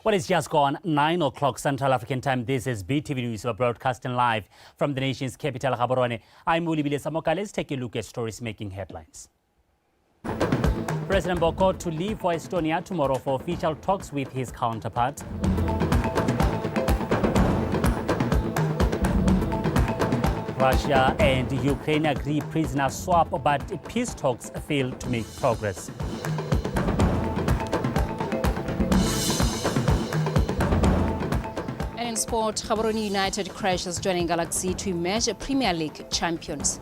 Well, it's just gone 9 o'clock Central African time. This is BTV News. We're broadcasting live from the nation's capital, Gaborone. I'm Ulibile Samoka. Let's take a look at stories making headlines. President Boko to leave for Estonia tomorrow for official talks with his counterpart. Russia and Ukraine agree prisoner swap, but peace talks fail to make progress. In sport, Gaborone United crashes joining Galaxy to emerge Premier League champions.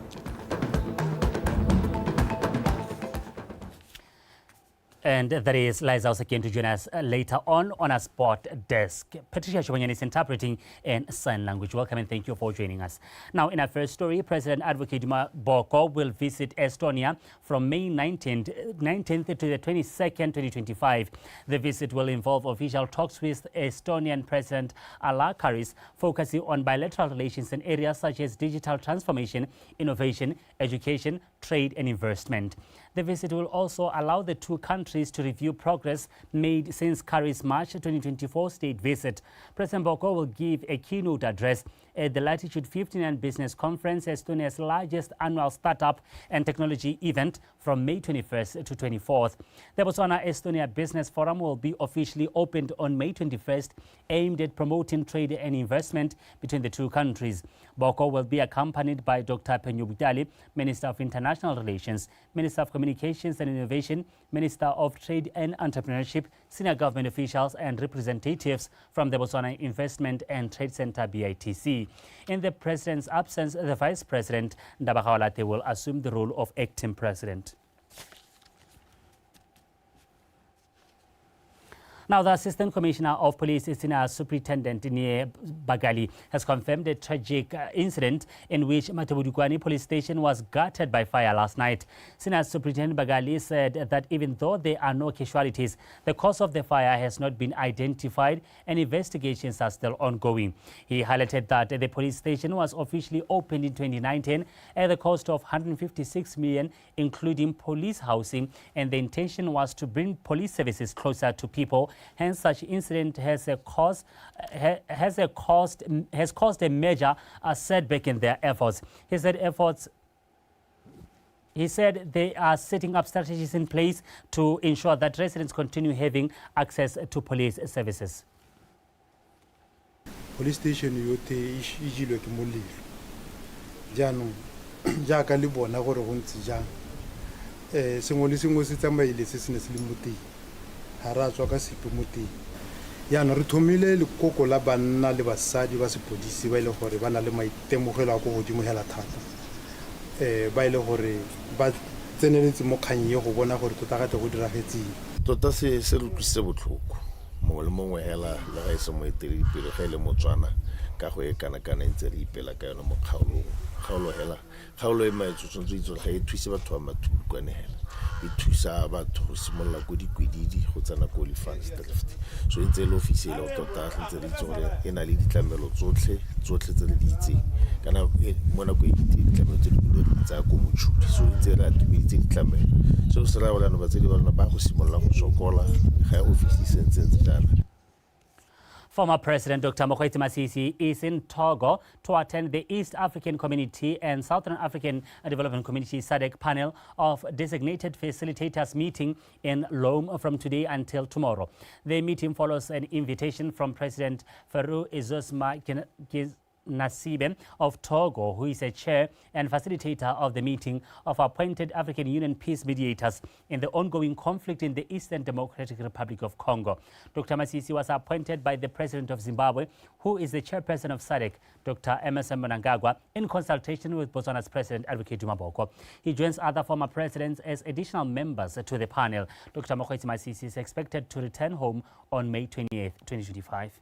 And that is Liza again to join us later on our sport desk. Patricia Shobanyani is interpreting in sign language. Welcome and thank you for joining us. Now, in our first story, President Advocate Duma Boko will visit Estonia from May 19th to the 22nd, 2025. The visit will involve official talks with Estonian President Ala Karis, focusing on bilateral relations in areas such as digital transformation, innovation, education, trade and investment. The visit will also allow the two countries to review progress made since Karis' March 2024 state visit. President Boko will give a keynote address at the Latitude 59 Business Conference, Estonia's largest annual startup and technology event, from May 21st to 24th. The Botswana-Estonia Business Forum will be officially opened on May 21st, aimed at promoting trade and investment between the two countries. Boko will be accompanied by Dr. Penyo Butali, Minister of International Relations, Minister of Communications and Innovation, Minister of Trade and Entrepreneurship, senior government officials and representatives from the Botswana Investment and Trade Center BITC. In the president's absence, the vice president, Ndaba Kawalate, will assume the role of acting president. Now, the Assistant Commissioner of Police, Senior Superintendent near Bagali, has confirmed a tragic incident in which Matabani Police Station was gutted by fire last night. Senior Superintendent Bagali said that even though there are no casualties, the cause of the fire has not been identified and investigations are still ongoing. He highlighted that the police station was officially opened in 2019 at the cost of 156 million, including police housing, and the intention was to bring police services closer to people. Hence, such incident has caused a major setback in their efforts. He said they are setting up strategies in place to ensure that residents continue having access to police services. Police station yote ijilwe ke molelo. Jaanong jaaka le bona gore go ntse jang. Sengwe le sengwe se tsamaile se se ne se le mo teng. Hara tswa ka sepe mo teng. Yana re thomile le koko la banna le basadi ba sepodisi ba ile gore bana le maitemogelo a go godimo hela thata. Ba ile gore ba tseneletse mo kganyeng go bona gore totagate go diragetseng. Tota se re tlise botlhoko. Mongwe le mongwe hela le ga se mo etele pele ga ile Motswana ka go e kana ntse re ipela ka yona mo kgaolo hela kgaolo e maitsotso ntse ga e thuse batho ba matubukwane hela e thusa batho go simolla go dikwedidi go tsana go funds drift so ntse le official o tota ntse re tsore e na le ditlamelo tsotlhe tse le ditse kana mo na go ditlamelo tse di tsa go motšhudi so ntse re atumeditse ditlamelo so se ra bona ba tse di bona ba go simolla go sokola ga official sentse dana. Former President Dr. Mokgweetsi Masisi is in Togo to attend the East African Community and Southern African Development Community SADC panel of designated facilitators meeting in Lome from today until tomorrow. The meeting follows an invitation from President Farouk Izosma Nasibe of Togo, who is a chair and facilitator of the meeting of appointed African Union peace mediators in the ongoing conflict in the Eastern Democratic Republic of Congo. Dr. Masisi was appointed by the President of Zimbabwe, who is the chairperson of SADC, Dr. Emerson Mnangagwa, in consultation with Botswana's President Advocate Duma Boko. He joins other former presidents as additional members to the panel. Dr. Mokgweetsi Masisi is expected to return home on May 28, 2025.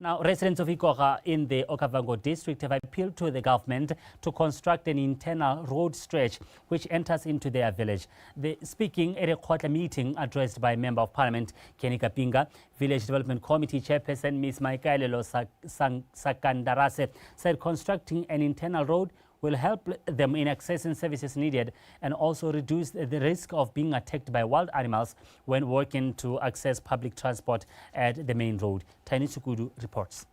Now, residents of Iikoka in the Okavango district have appealed to the government to construct an internal road stretch which enters into their village. Speaking at a quarter meeting addressed by Member of Parliament Kenny Kapinga, Village Development Committee Chairperson Ms. Maikaelelo Sakandarase said constructing an internal road will help them in accessing services needed and also reduce the risk of being attacked by wild animals when working to access public transport at the main road. Tiny Sukudu reports.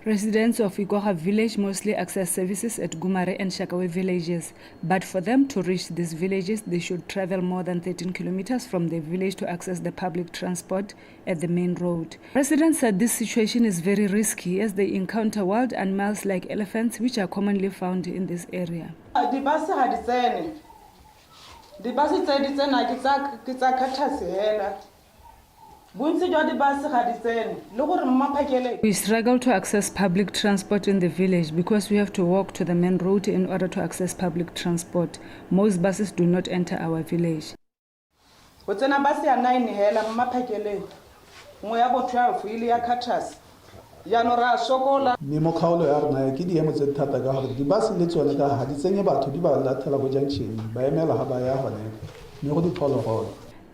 Residents of Iikoka village mostly access services at Gumare and Shakawe villages, but for them to reach these villages, they should travel more than 13 kilometers from the village to access the public transport at the main road. Residents said this situation is very risky as they encounter wild animals like elephants, which are commonly found in this area. We struggle to access public transport in the village because we have to walk to the main road in order to access public transport. Most buses do not enter our village.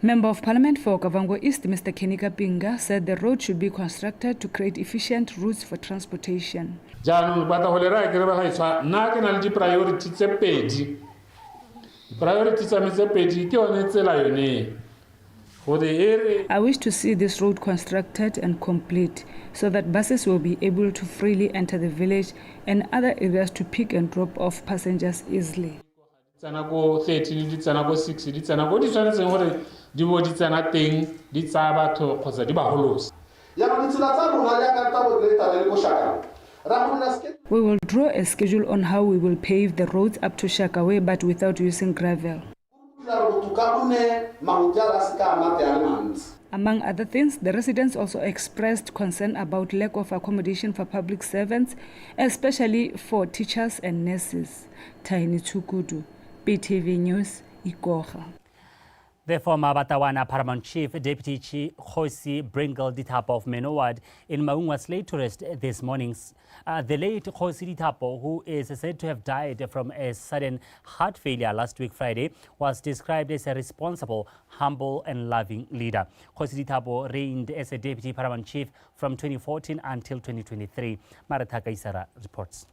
Member of Parliament for Kavango East, Mr. Kenika Pinga, said the road should be constructed to create efficient routes for transportation. I wish to see this road constructed and complete so that buses will be able to freely enter the village and other areas to pick and drop off passengers easily. We will draw a schedule on how we will pave the roads up to Shakawe, but without using gravel. Among other things, the residents also expressed concern about lack of accommodation for public servants, especially for teachers and nurses. Tiny Tsukudu, PTV News, Iikoka. The former Botswana Paraman Chief, Deputy Chief Khosi Bringle Dithapo of Menoward in Maung was laid to rest this morning. The late Khosi Dithapo, who is said to have died from a sudden heart failure last week Friday, was described as a responsible, humble and loving leader. Khosi Dithapo reigned as a Deputy Paraman Chief from 2014 until 2023. Marataka Isara reports.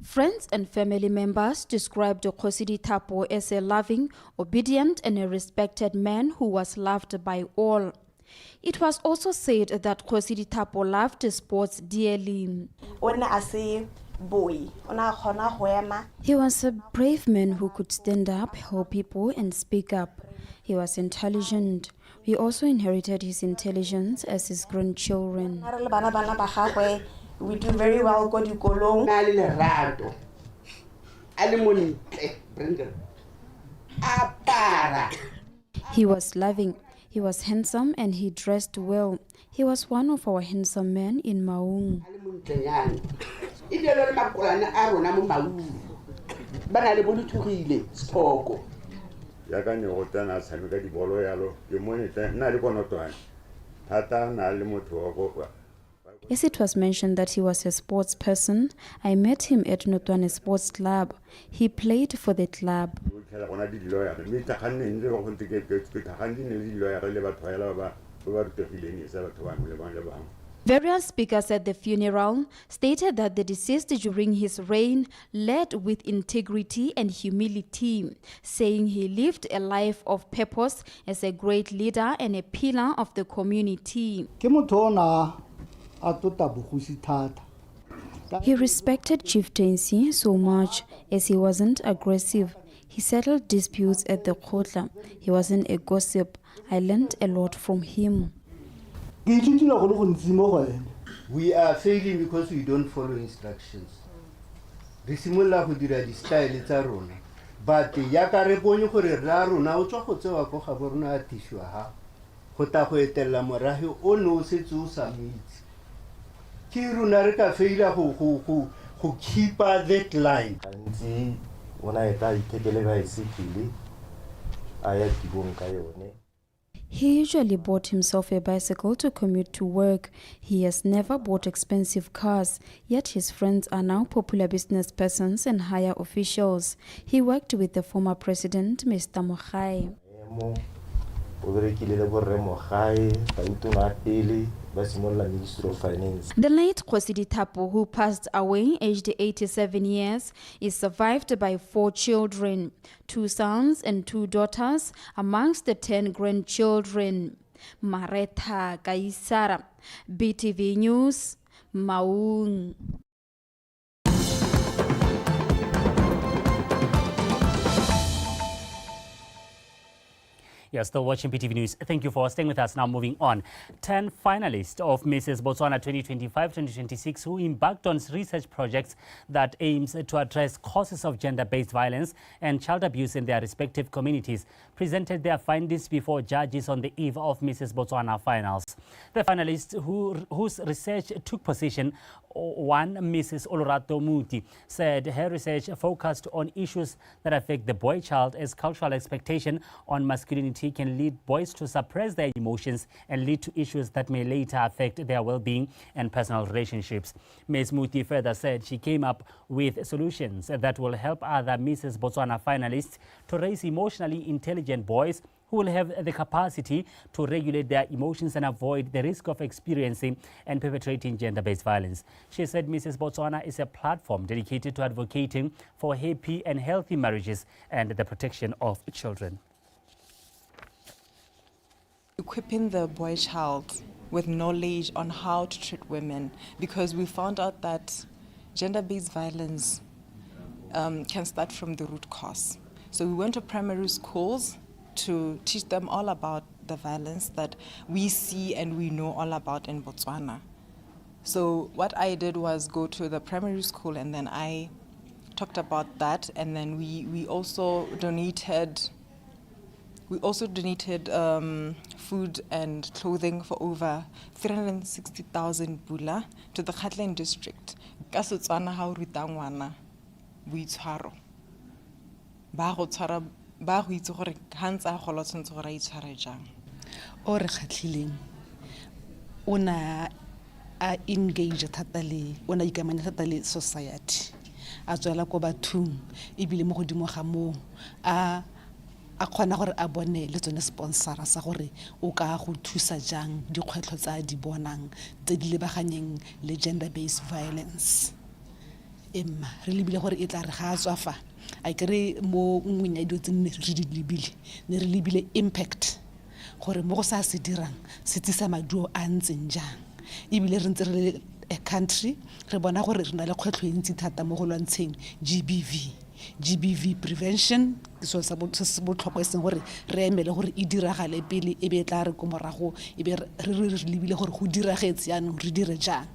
Friends and family members described Khosi Dithapo as a loving, obedient and a respected man who was loved by all. It was also said that Khosi Dithapo loved sports dearly. He was a brave man who could stand up, help people and speak up. He was intelligent. We also inherited his intelligence as his grandchildren. We do very well, go to Kolong. He was loving, he was handsome and he dressed well. He was one of our handsome men in Maung. As it was mentioned that he was a sports person, I met him at Notwane Sports Club. He played for the club. Various speakers at the funeral stated that the deceased during his reign led with integrity and humility, saying he lived a life of purpose as a great leader and a pillar of the community. He respected chieftaincy so much as he wasn't aggressive. He settled disputes at the Khotla. He wasn't a gossip. I learned a lot from him. We are failing because we don't follow instructions. But who keep that line. He usually bought himself a bicycle to commute to work. He has never bought expensive cars, yet his friends are now popular business persons and higher officials. He worked with the former president, Mr. Mogai. o berekile le borre mo gae ba itona pele ba simolla Ministry of Finance. The late Kgosidi Thapo, who passed away aged 87 years, is survived by 4 children, 2 sons and 2 daughters, amongst the 10 grandchildren. Mareta Kaisara, BTV News, Maung. You're still watching PTV News. Thank you for staying with us. Now moving on. 10 finalists of Mrs. Botswana 2025-2026 who embarked on research projects that aims to address causes of gender-based violence and child abuse in their respective communities presented their findings before judges on the eve of Mrs. Botswana finals. The finalists whose research took position, one Mrs. Olorato Muti, said her research focused on issues that affect the boy child as cultural expectation on masculinity can lead boys to suppress their emotions and lead to issues that may later affect their well-being and personal relationships. Ms. Muti further said she came up with solutions that will help other Mrs. Botswana finalists to raise emotionally intelligent boys who will have the capacity to regulate their emotions and avoid the risk of experiencing and perpetrating gender-based violence. She said Mrs. Botswana is a platform dedicated to advocating for happy and healthy marriages and the protection of children. Equipping the boy child with knowledge on how to treat women, because we found out that gender-based violence can start from the root cause. So we went to primary schools to teach them all about the violence that we see and we know all about in Botswana. So what I did was go to the primary school and then I talked about that, and then we also donated food and clothing for over 360,000 bula to the Gauteng district. Ka Setswana ha o ruta ngwana boitshwaro ba go tshwara ba go itse gore ha ntse a gola tshwantse gore a itshware jang. O re khatlhileng ona a engage thata le ona ikamanya thata le society a tswela ko bathong ebile mo godimo ga mo a khona gore a bone le tsone sponsora sa gore o ka go thusa jang dikgwetlho tsa di bonang tse di lebaganyeng le gender-based violence. Emma re lebile gore e tla re ga tswa fa a kere mo ngwenya di tse ne re lebile impact gore mo go sa se dirang se tsisa maduo a ntseng jang ebile re ntse re a country re bona gore re na le kgwetlho e ntsi thata mo go lwantsheng GBV prevention so sa botlhokwa e seng gore re emele gore e diragale pele e be tla re go morago e be re lebile gore go diragetse yanong re dire jang.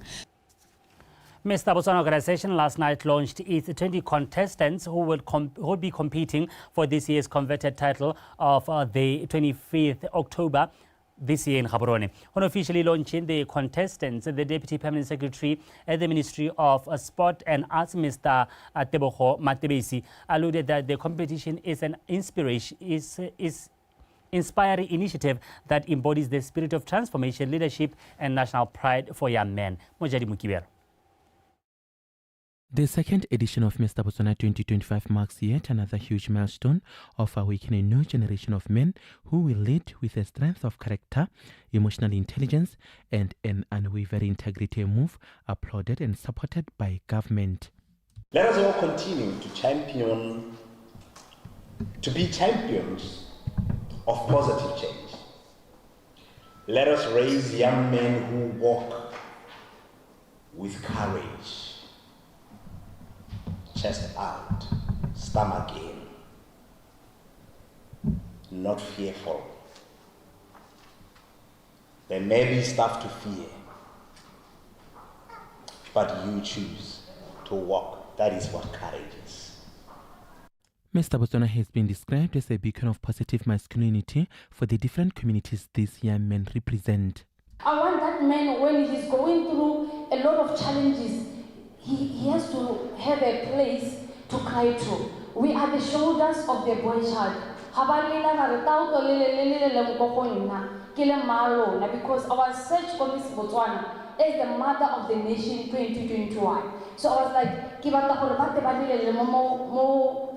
Mr. Botswana organization last night launched its 20 contestants who will be competing for this year's converted title of the 25th October this year in Gaborone. On officially launching the contestants, the Deputy Permanent Secretary at the Ministry of Sport and Arts, Mr. Tebogo Matebesi, alluded that the competition is an inspiring initiative that embodies the spirit of transformation, leadership, and national pride for young men. Mojadi Mukibero. The second edition of Mr. Botswana 2025 marks yet another huge milestone of awakening a new generation of men who will lead with a strength of character, emotional intelligence, and an unwavering integrity, a move applauded and supported by government. Let us all continue to be champions of positive change. Let us raise young men who walk with courage. Chest out, stomach in, not fearful. There may be stuff to fear, but you choose to walk. That is what courage is. Mr. Botswana has been described as a beacon of positive masculinity for the different communities these young men represent. I want that man, when he's going through a lot of challenges, he has to have a place to cry to. We are the shoulders of the boy child. Because our search for Miss Botswana is the mother of the nation 2021. So I was like,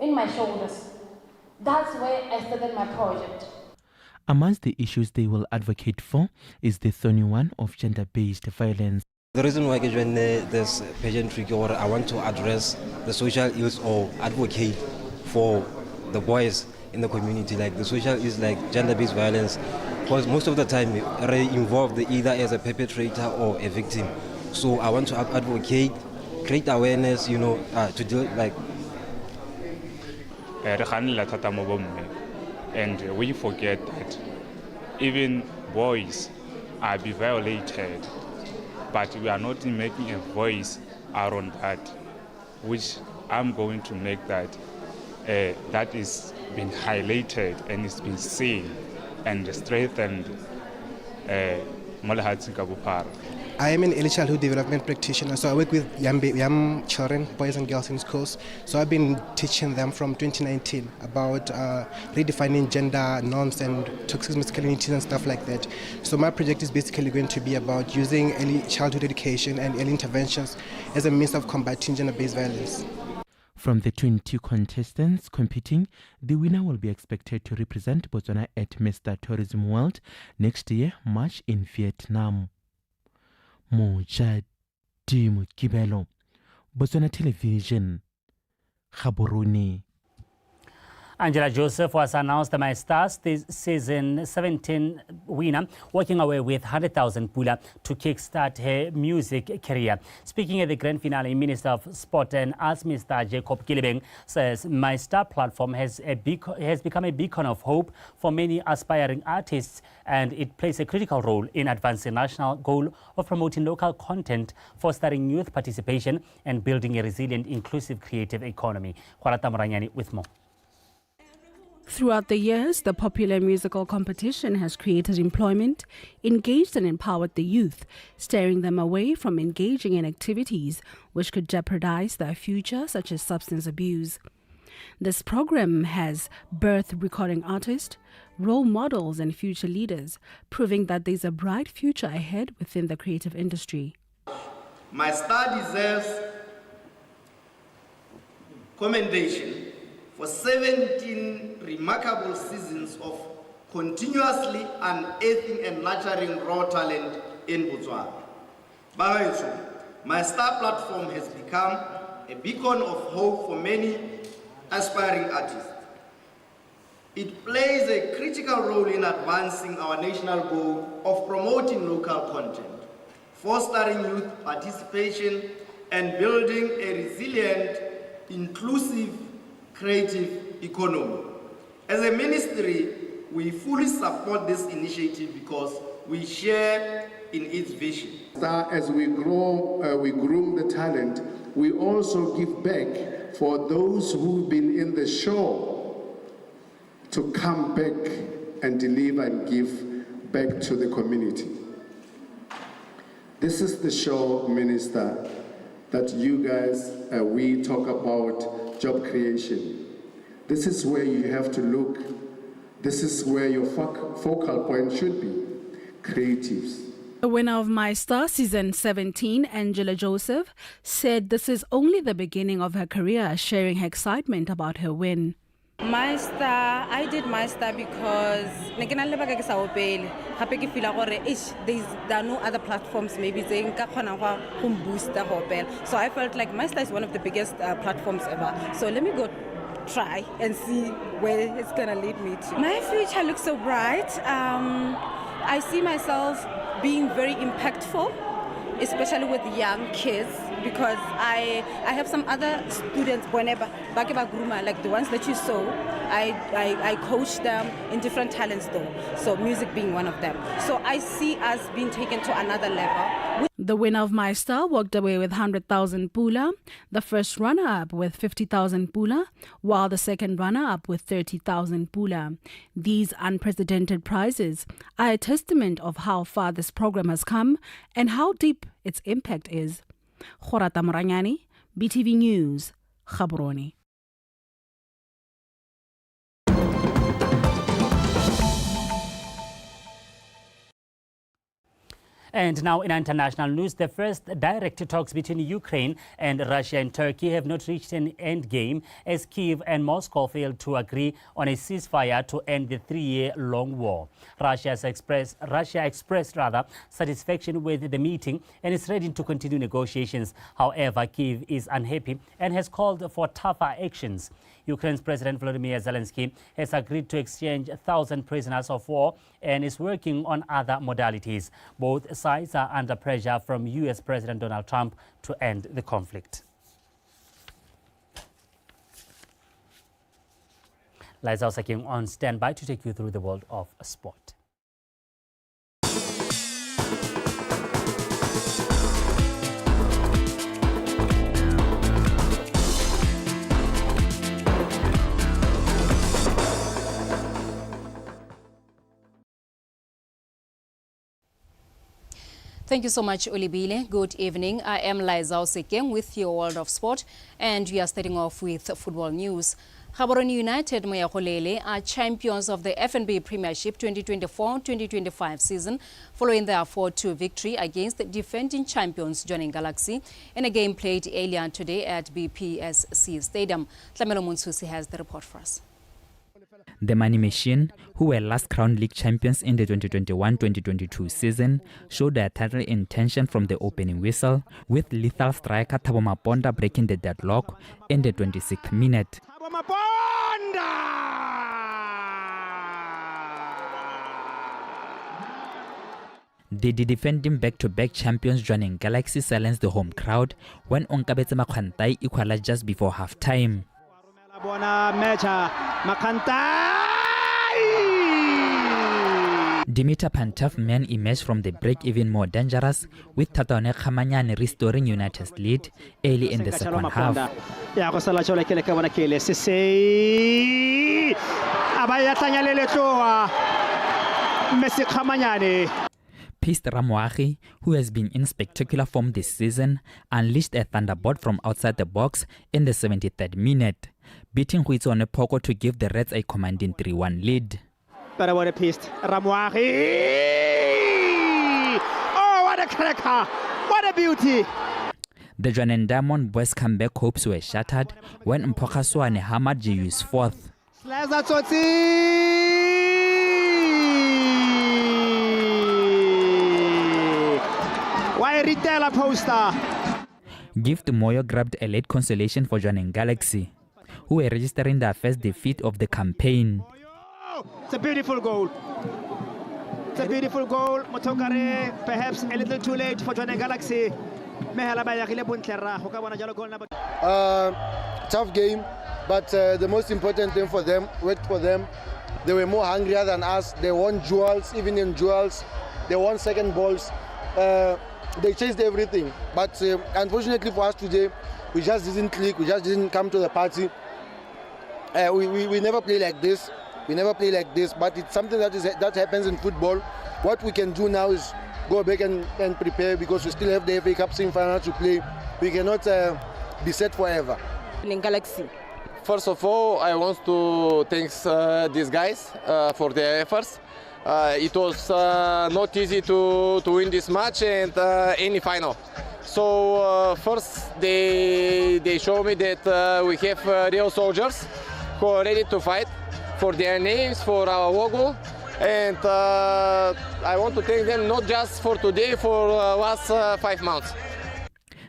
in my shoulders. That's where I started my project. Amongst the issues they will advocate for is the thorny one of gender-based violence. The reason why I joined this pageantry, or I want to address the social ills or advocate for the boys in the community, like the social ills like gender-based violence, because most of the time are involved either as a perpetrator or a victim. So I want to advocate, create awareness, to deal like. And we forget that even boys are be violated, but we are not making a voice around that, which I'm going to make that that is being highlighted and it's been seen and strengthened. I am an early childhood development practitioner, so I work with young children, boys and girls in schools. So I've been teaching them from 2019 about redefining gender norms and toxic masculinity and stuff like that. So my project is basically going to be about using early childhood education and early interventions as a means of combating gender-based violence. From the 22 contestants competing, the winner will be expected to represent Botswana at Mr. Tourism World next year, March in Vietnam. Mojadi Mokibelo, Botswana Television, Gaborone. Angela Joseph was announced My Stars season 17 winner, walking away with 100,000 pula to kickstart her music career. Speaking at the grand finale, Minister of Sport and Arts, Mr. Jacob Kilibeng, says My Star platform has become a beacon of hope for many aspiring artists, and it plays a critical role in advancing the national goal of promoting local content, fostering youth participation, and building a resilient, inclusive, creative economy. Kwarata Moranyani with more. Throughout the years, the popular musical competition has created employment, engaged and empowered the youth, steering them away from engaging in activities which could jeopardize their future, such as substance abuse. This program has birthed recording artists, role models and future leaders, proving that there's a bright future ahead within the creative industry. My Star deserves commendation for 17 remarkable seasons of continuously unearthing and nurturing raw talent in Botswana. My Star platform has become a beacon of hope for many aspiring artists. It plays a critical role in advancing our national goal of promoting local content, fostering youth participation, and building a resilient, inclusive, creative economy. As a ministry, we fully support this initiative because we share in its vision. As we grow, we groom the talent, we also give back for those who've been in the show to come back and deliver and give back to the community. This is the show, Minister, that you guys, we talk about job creation. This is where you have to look. This is where your focal point should be, creatives. The winner of My Star season 17, Angela Joseph, said this is only the beginning of her career, sharing her excitement about her win. My Star, I did My Star because there are no other platforms maybe boost the hope. So I felt like My Star is one of the biggest platforms ever. So let me go try and see where it's gonna lead me to. My future looks so bright. I see myself being very impactful, especially with young kids, because I have some other students, whenever like the ones that you saw, I coach them in different talents though, so music being one of them. So I see us being taken to another level. The winner of My Star walked away with 100,000 pula, the first runner-up with 50,000 pula, while the second runner-up with 30,000 pula. These unprecedented prizes are a testament of how far this program has come and how deep its impact is. Kwarata Moranyani, BTV News, Gaborone. And now in international news, the first direct talks between Ukraine and Russia and Turkey have not reached an end game as Kyiv and Moscow failed to agree on a ceasefire to end the 3-year-long war. Russia expressed satisfaction with the meeting and is ready to continue negotiations. However, Kyiv is unhappy and has called for tougher actions. Ukraine's President Volodymyr Zelensky has agreed to exchange 1,000 prisoners of war and is working on other modalities. Both sides are under pressure from U.S. President Donald Trump to end the conflict. Liza Osaking on standby to take you through the world of sport. Thank you so much, Olibile. Good evening. I am Liza Osaking with your World of Sport, and we are starting off with football news. Gaborone United Moyagolele are champions of the FNB Premiership 2024-2025 season following their 4-2 victory against the defending champions Joining Galaxy in a game played earlier today at BPSC Stadium. Tlamelo Munsusi has the report for us. The Money Machine, who were last crowned league champions in the 2021-2022 season, showed their title intention from the opening whistle, with lethal striker Thabo Maponda breaking the deadlock in the 26th minute. The defending back-to-back champions Joining Galaxy silenced the home crowd when Onkabetse Makwantai equalized just before half-time. Dimitar Pantaf's men emerged from the break even more dangerous, with Tataone Khamanyane restoring United's lead early in the second half. Piste Ramoagi, who has been in spectacular form this season, unleashed a thunderbolt from outside the box in the 73rd minute, beating Huitsone Poko to give the Reds a commanding 3-1 lead. But what a piste, Ramoagi! Oh, what a cracker! What a beauty! The Joan Diamond boys' comeback hopes were shattered when Mpokaswane hammered JU's fourth. Why retailer poster? Gift Moyo grabbed a late consolation for Joining Galaxy, who were registering their first defeat of the campaign. It's a beautiful goal. It's a beautiful goal. Motokare, perhaps a little too late for Joining Galaxy. Tough game, but the most important thing for them, they were more hungrier than us. They won duels, even in duels. They won second balls. They chased everything, but unfortunately for us today, we just didn't click. We just didn't come to the party. We never play like this. We never play like this, but it's something that happens in football. What we can do now is go back and prepare, because we still have the FA Cup semi-final to play. We cannot be set forever. In Galaxy. First of all, I want to thank these guys for their efforts. It was not easy to win this match and any final. So first they show me that we have real soldiers who are ready to fight for their names, for our logo. And I want to thank them not just for today, for last 5 months.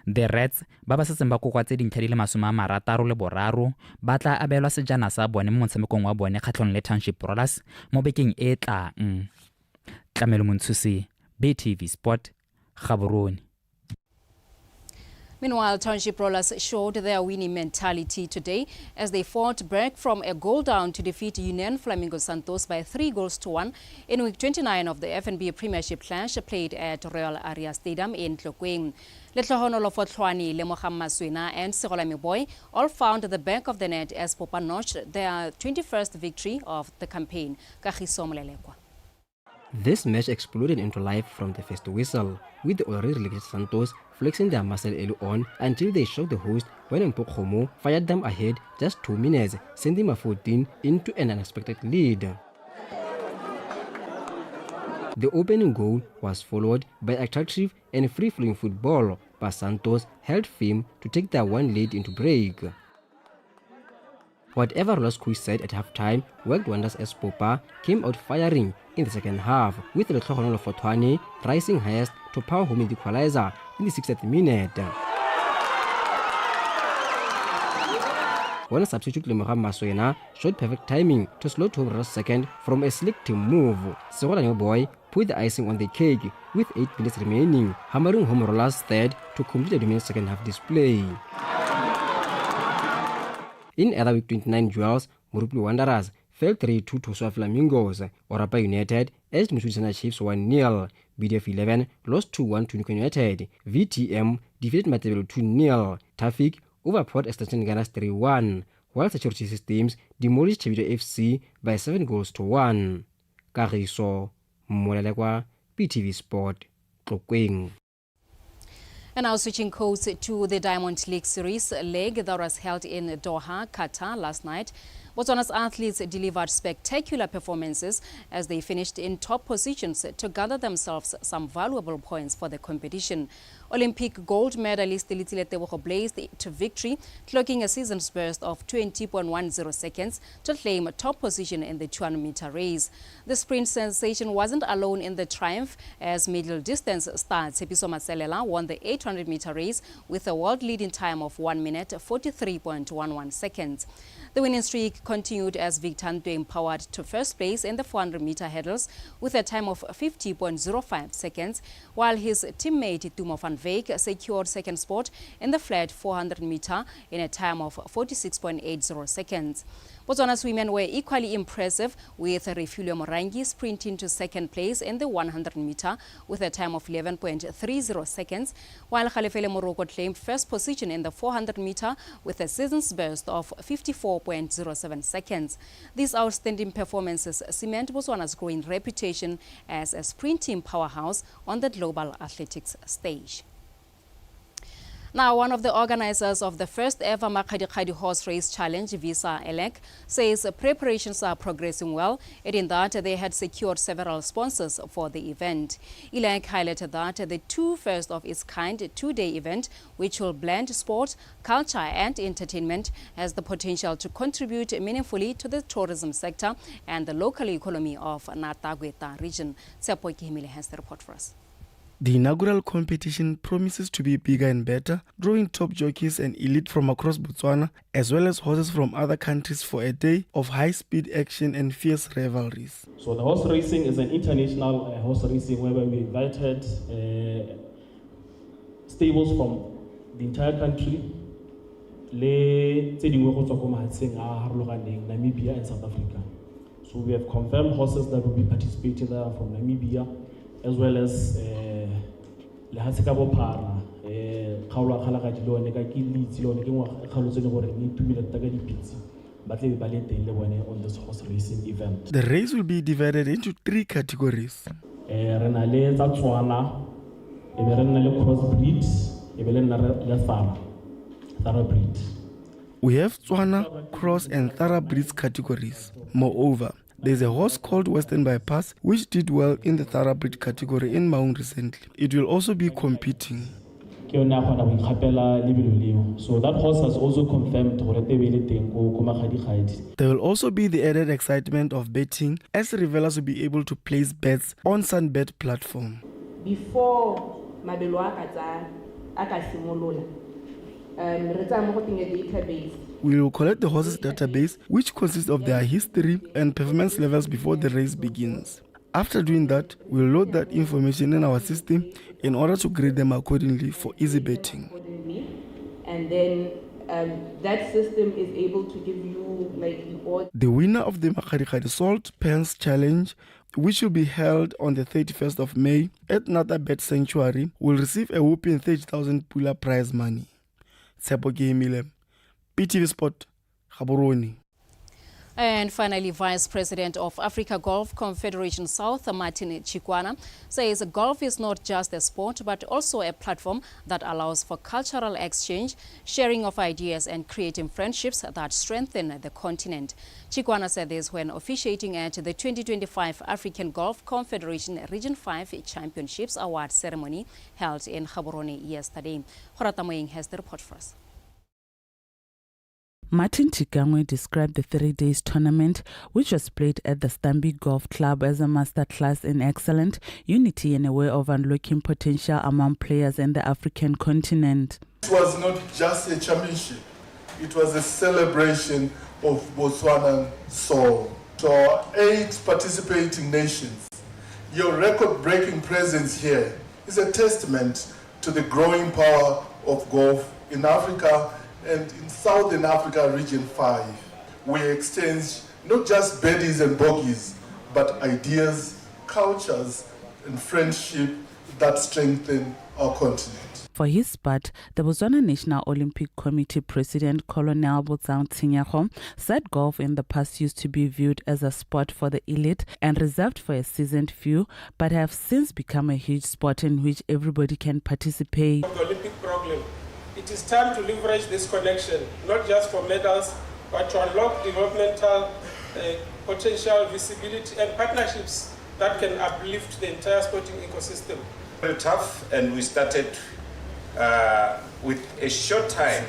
The Reds ba ba setseng ba kokwatse dintlha di le 63 ba tla abelwa sejana sa bone mo motshamekong wa bone kgatlhong le Township Rollers mo bekeng e tlang. Tlamelo Montshusi, BTV Sport, Gaborone. Meanwhile, Township Rollers showed their winning mentality today as they fought back from a goal down to defeat Union Flamingo Santos by 3-1 in week 29 of the FNB Premiership clash played at Royal Area Stadium in Tlokweng. Letlohonolo Fotlhwane, Lemoham Maswina and Segolami Boy all found the back of the net as Popa notched their 21st victory of the campaign. Kagiso Molelekwa. This match exploded into life from the first whistle, with the already relegated Santos flexing their muscle early on until they shocked the host when Mpokhomo fired them ahead just 2 minutes, sending a 14 into an unexpected lead. The opening goal was followed by attractive and free-flowing football, but Santos held firm to take their one lead into break. Whatever Ross Quiz said at halftime worked wonders as Popa came out firing in the second half, with Letlogonolo Fotwane rising highest to power home the equalizer in the 60th minute. When substitute Lemoga Maswena showed perfect timing to slot home Ross second from a slick team move, Segola Boy put the icing on the cake with 8 minutes remaining, hammering home Rollers third to complete the dominant second half display. In other week 29 duels, Muruplu Wanderers fell 3-2 to Swat Flamingos. Orapa United edged Mutsurisana Chiefs 1-0. BDF 11 lost 2-1 to Nuka United. VTM defeated Matabani 2-0. Tafik overpowered Extension Ghana 3-1, while Security Systems demolished Chivito FC by 7-1. Kariso Molelekwa, PTV Sport, Tlokweng. And now switching codes to the Diamond League Series leg that was held in Doha, Qatar last night. Botswana's athletes delivered spectacular performances as they finished in top positions to gather themselves some valuable points for the competition. Olympic gold medalist Litsile Tebogo blazed to victory, clocking a season's burst of 20.10 seconds to claim a top position in the 200-meter race. The sprint sensation wasn't alone in the triumph, as middle distance star Tshepiso Maselela won the 800-meter race with a world-leading time of 1 minute 43.11 seconds. The winning streak continued as Victor Ntwe powered to first place in the 400-meter hurdles with a time of 50.05 seconds, while his teammate Tumo van Veek secured second spot in the flat 400-meter in a time of 46.80 seconds. Botswana's women were equally impressive, with Refugio Morangi sprinting to second place in the 100-meter with a time of 11.30 seconds, while Khalefele Morocco claimed first position in the 400-meter with a season's burst of 54.07 seconds. These outstanding performances cement Botswana's growing reputation as a sprinting powerhouse on the global athletics stage. Now, one of the organizers of the first ever Makgadikgadi Horse Race Challenge, Visa Elek, says preparations are progressing well, adding that they had secured several sponsors for the event. Elek highlighted that the first of its kind two-day event, which will blend sport, culture and entertainment, has the potential to contribute meaningfully to the tourism sector and the local economy of Natagweta region. Tsepo Kihimile has the report for us. The inaugural competition promises to be bigger and better, drawing top jockeys and elite from across Botswana, as well as horses from other countries for a day of high-speed action and fierce rivalries. So the horse racing is an international horse racing whereby we invited stables from the entire country, Namibia and South Africa. So we have confirmed horses that will be participating there from Namibia, as well as on this horse racing event. The race will be divided into 3 categories. We have Tswana, Cross and Thoroughbreds categories. Moreover, there's a horse called Western Bypass which did well in the Thoroughbred category in Maung recently. It will also be competing. So that horse has also confirmed. There will also be the added excitement of betting, as revelers will be able to place bets on Sunbet platform. Before Mabelo Akasimolola, database. We will collect the horses' database, which consists of their history and performance levels before the race begins. After doing that, we will load that information in our system in order to grade them accordingly for easy betting. And then that system is able to give you the winner of the Makgadikgadi Salt Pens Challenge, which will be held on the 31st of May at Natabet Sanctuary, will receive a whopping 30,000 Pula prize money. Tsepo Kihimile, PTV Sport, Gaborone. And finally, Vice President of Africa Golf Confederation South, Martin Chikwana, says golf is not just a sport, but also a platform that allows for cultural exchange, sharing of ideas, and creating friendships that strengthen the continent. Chikwana said this when officiating at the 2025 African Golf Confederation Region 5 Championships Award ceremony held in Gaborone yesterday. Horata Moeng has the report for us. Martin Chikangwe described the 3-day tournament, which was played at the Stambi Golf Club, as a masterclass in excellent unity and a way of unlocking potential among players in the African continent. It was not just a championship, it was a celebration of Botswana soul. To our 8 participating nations, your record-breaking presence here is a testament to the growing power of golf in Africa and in Southern Africa Region 5. We exchange not just birdies and bogeys, but ideas, cultures, and friendship that strengthen our continent. For his part, the Botswana National Olympic Committee President Colonel Botsang Tsinyego said golf in the past used to be viewed as a sport for the elite and reserved for a seasoned few, but have since become a huge sport in which everybody can participate. The Olympic program. It is time to leverage this connection, not just for medals, but to unlock developmental potential, visibility, and partnerships that can uplift the entire sporting ecosystem. Very tough, and we started with a short time.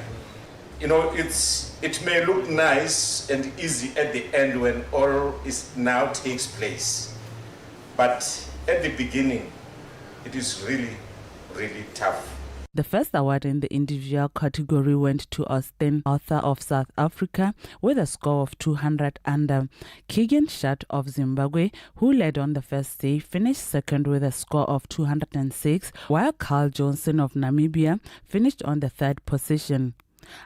You know, it may look nice and easy at the end when all is now takes place, but at the beginning, it is really, really tough. The first award in the individual category went to Austin, author of South Africa, with a score of 200 under. Keegan Shat of Zimbabwe, who led on the first day, finished second with a score of 206, while Carl Johnson of Namibia finished on the third position.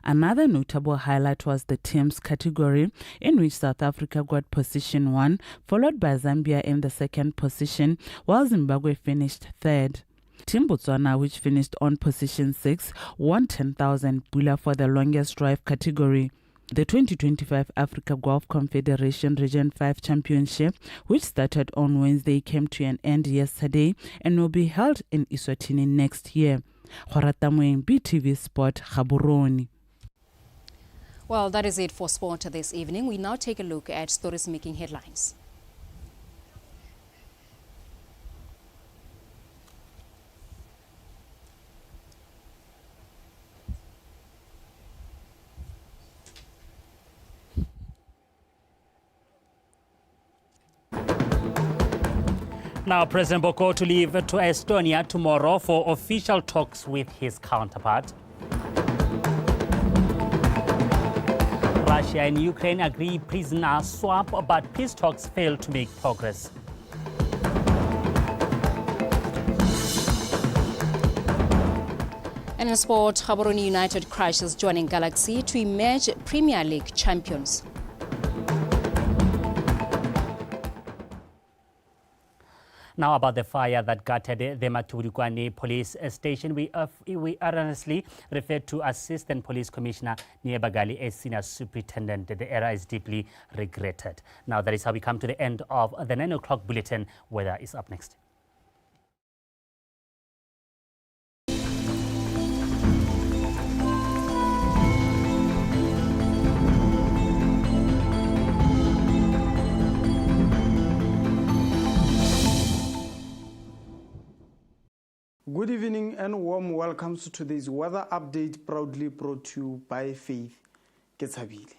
Another notable highlight was the teams category, in which South Africa got position 1, followed by Zambia in the second position, while Zimbabwe finished third. Team Botswana, which finished on position 6, won 10,000 Bula for the longest drive category. The 2025 Africa Golf Confederation Region 5 Championship, which started on Wednesday, came to an end yesterday and will be held in Eswatini next year. Horata Moeng, BTV Sport, Gaborone. Well, that is it for sport this evening. We now take a look at stories making headlines. Now, President Boko to leave to Estonia tomorrow for official talks with his counterpart. Russia and Ukraine agree prisoner swap, but peace talks fail to make progress. And in sport, Gaborone United crashes joining Galaxy to emerge Premier League champions. Now about the fire that gutted the Matabani police station, we erroneously referred to Assistant Police Commissioner Niebagali as Senior Superintendent. The error is deeply regretted. Now that is how we come to the end of the 9 o'clock bulletin. Weather is up next. Good evening and warm welcomes to this weather update, proudly brought to you by Faith Ketshabile.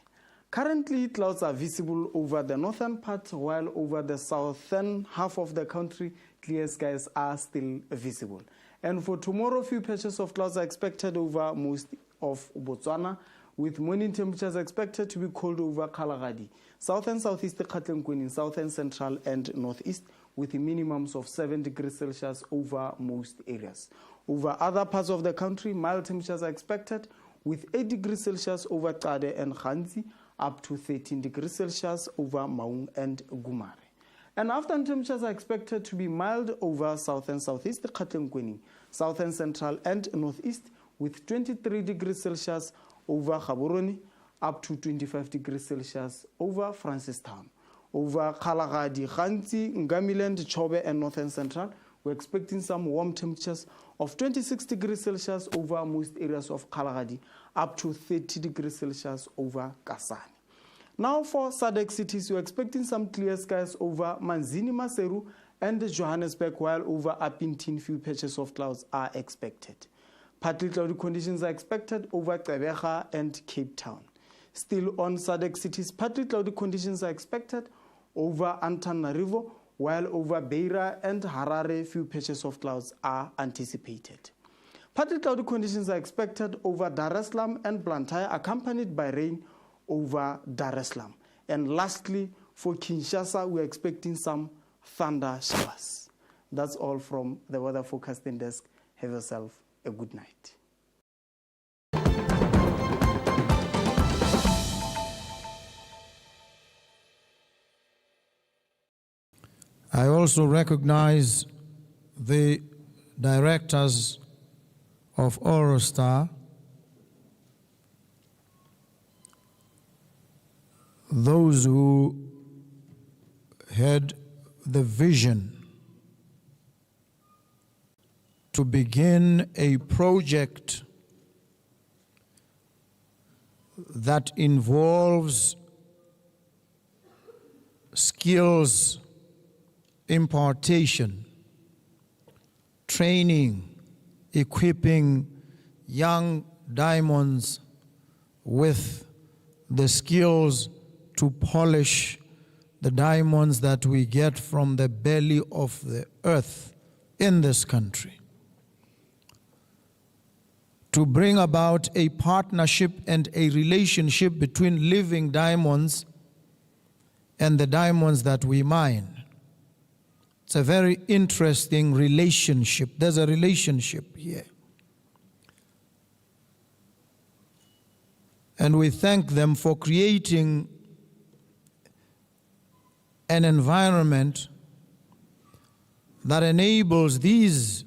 Currently, clouds are visible over the northern part, while over the southern half of the country, clear skies are still visible. And for tomorrow, few patches of clouds are expected over most of Botswana, with morning temperatures expected to be cold over Kalahari, south and southeast Gauteng, south and central and northeast, with minimums of 7 degrees Celsius over most areas. Over other parts of the country, mild temperatures are expected, with 8 degrees Celsius over Tsade and Khanzi, up to 13 degrees Celsius over Maung and Gumare. And afternoon temperatures are expected to be mild over south and southeast Gauteng, south and central and northeast, with 23 degrees Celsius over Gaborone, up to 25 degrees Celsius over Francistown. Over Kalahari, Khanti, Ngamiland, Chobe, and Northern Central, we're expecting some warm temperatures of 26 degrees Celsius over most areas of Kalahari, up to 30 degrees Celsius over Kasane. Now for SADC cities, we're expecting some clear skies over Manzini, Maseru, and Johannesburg, while over Upington, few patches of clouds are expected. Partly cloudy conditions are expected over Gqeberha and Cape Town. Still on SADC cities, partly cloudy conditions are expected over Antananarivo, while over Beira and Harare, few patches of clouds are anticipated. Partly cloudy conditions are expected over Dar es Salaam and Blantyre, accompanied by rain over Dar es Salaam. And lastly, for Kinshasa, we're expecting some thunder showers. That's all from the weather forecasting desk. Have yourself a good night. I also recognize the directors of Eurostar, those who had the vision to begin a project that involves skills impartation, training, equipping young diamonds with the skills to polish the diamonds that we get from the belly of the earth in this country. To bring about a partnership and a relationship between living diamonds and the diamonds that we mine. It's a very interesting relationship. There's a relationship here. And we thank them for creating an environment that enables these